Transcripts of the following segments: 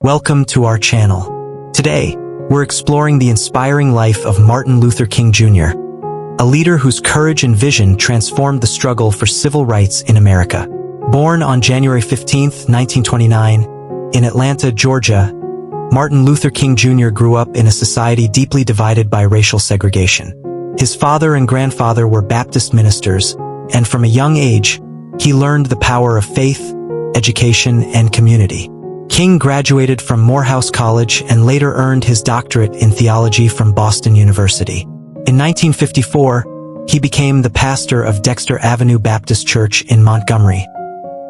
Welcome to our channel. Today, we're exploring the inspiring life of Martin Luther King Jr., a leader whose courage and vision transformed the struggle for civil rights in America. Born on January 15, 1929, in Atlanta, Georgia, Martin Luther King Jr. grew up in a society deeply divided by racial segregation. His father and grandfather were Baptist ministers, and from a young age, he learned the power of faith, education, and community. King graduated from Morehouse College and later earned his doctorate in theology from Boston University. In 1954, he became the pastor of Dexter Avenue Baptist Church in Montgomery,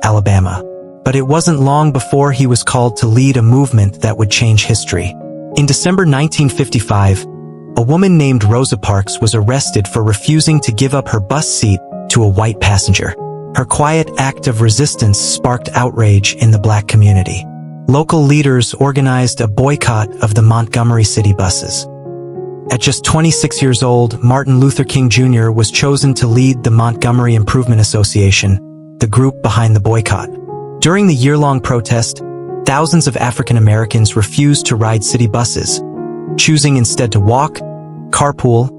Alabama. But it wasn't long before he was called to lead a movement that would change history. In December 1955, a woman named Rosa Parks was arrested for refusing to give up her bus seat to a white passenger. Her quiet act of resistance sparked outrage in the black community. Local leaders organized a boycott of the Montgomery city buses. At just 26 years old, Martin Luther King Jr. was chosen to lead the Montgomery Improvement Association, the group behind the boycott. During the year-long protest, thousands of African Americans refused to ride city buses, choosing instead to walk, carpool,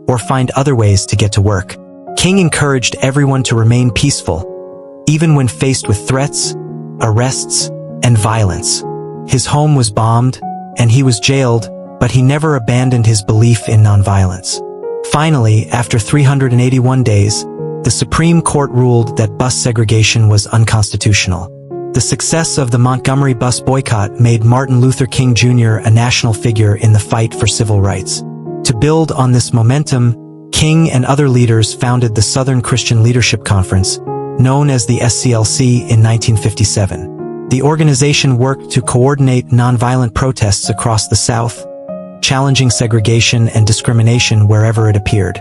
or find other ways to get to work. King encouraged everyone to remain peaceful, even when faced with threats, arrests, and violence. His home was bombed, and he was jailed, but he never abandoned his belief in nonviolence. Finally, after 381 days, the Supreme Court ruled that bus segregation was unconstitutional. The success of the Montgomery bus boycott made Martin Luther King Jr. a national figure in the fight for civil rights. To build on this momentum, King and other leaders founded the Southern Christian Leadership Conference, known as the SCLC, in 1957. The organization worked to coordinate nonviolent protests across the South, challenging segregation and discrimination wherever it appeared.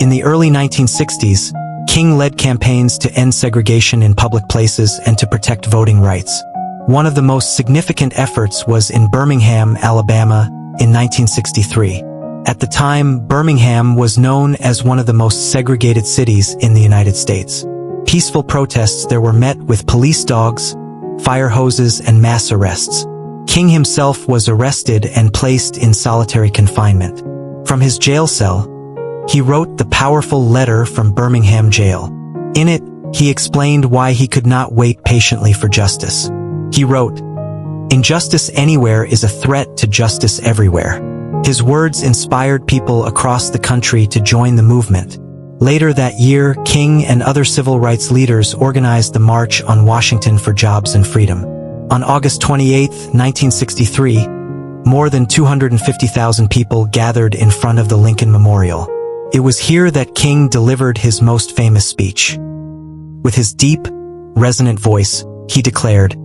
In the early 1960s, King led campaigns to end segregation in public places and to protect voting rights. One of the most significant efforts was in Birmingham, Alabama, in 1963. At the time, Birmingham was known as one of the most segregated cities in the United States. Peaceful protests there were met with police dogs, fire hoses, and mass arrests. King himself was arrested and placed in solitary confinement. From his jail cell, he wrote the powerful Letter from Birmingham Jail. In it, he explained why he could not wait patiently for justice. He wrote, "Injustice anywhere is a threat to justice everywhere." His words inspired people across the country to join the movement. Later that year, King and other civil rights leaders organized the March on Washington for Jobs and Freedom. On August 28, 1963, more than 250,000 people gathered in front of the Lincoln Memorial. It was here that King delivered his most famous speech. With his deep, resonant voice, he declared,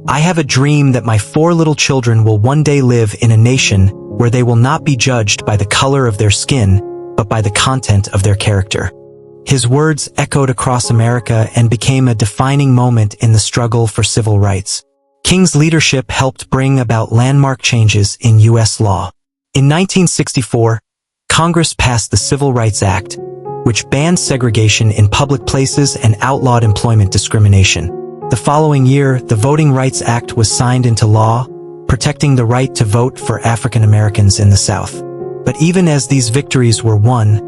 "I have a dream that my 4 little children will one day live in a nation where they will not be judged by the color of their skin, but by the content of their character." His words echoed across America and became a defining moment in the struggle for civil rights. King's leadership helped bring about landmark changes in U.S. law. In 1964, Congress passed the Civil Rights Act, which banned segregation in public places and outlawed employment discrimination. The following year, the Voting Rights Act was signed into law, protecting the right to vote for African Americans in the South. But even as these victories were won,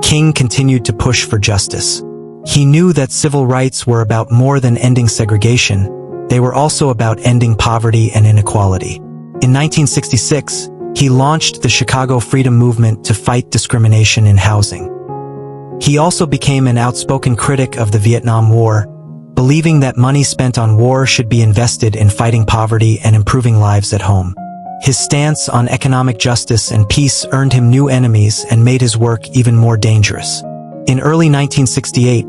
King continued to push for justice. He knew that civil rights were about more than ending segregation. They were also about ending poverty and inequality. In 1966, he launched the Chicago Freedom Movement to fight discrimination in housing. He also became an outspoken critic of the Vietnam War, believing that money spent on war should be invested in fighting poverty and improving lives at home. His stance on economic justice and peace earned him new enemies and made his work even more dangerous. In early 1968,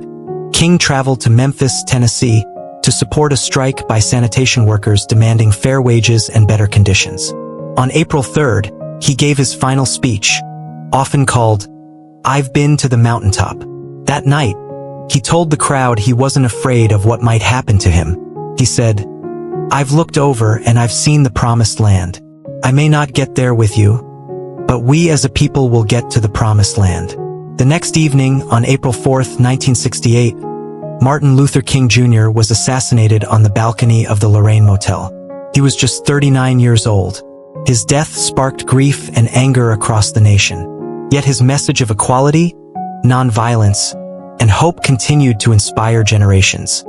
King traveled to Memphis, Tennessee, to support a strike by sanitation workers demanding fair wages and better conditions. On April 3rd, he gave his final speech, often called, "I've Been to the Mountaintop." That night, he told the crowd he wasn't afraid of what might happen to him. He said, "I've looked over and I've seen the promised land. I may not get there with you, but we as a people will get to the promised land." The next evening, on April 4th, 1968, Martin Luther King Jr. was assassinated on the balcony of the Lorraine Motel. He was just 39 years old. His death sparked grief and anger across the nation. Yet his message of equality, nonviolence, and hope continued to inspire generations.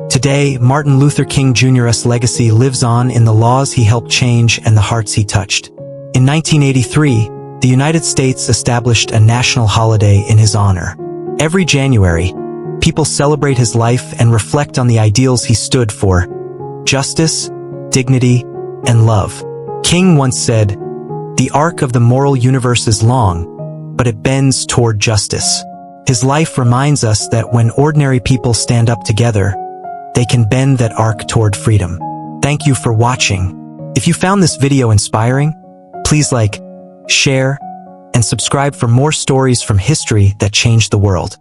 Today, Martin Luther King Jr.'s legacy lives on in the laws he helped change and the hearts he touched. In 1983, the United States established a national holiday in his honor. Every January, people celebrate his life and reflect on the ideals he stood for: justice, dignity, and love. King once said, "The arc of the moral universe is long, but it bends toward justice." His life reminds us that when ordinary people stand up together, they can bend that arc toward freedom. Thank you for watching. If you found this video inspiring, please like, share, and subscribe for more stories from history that changed the world.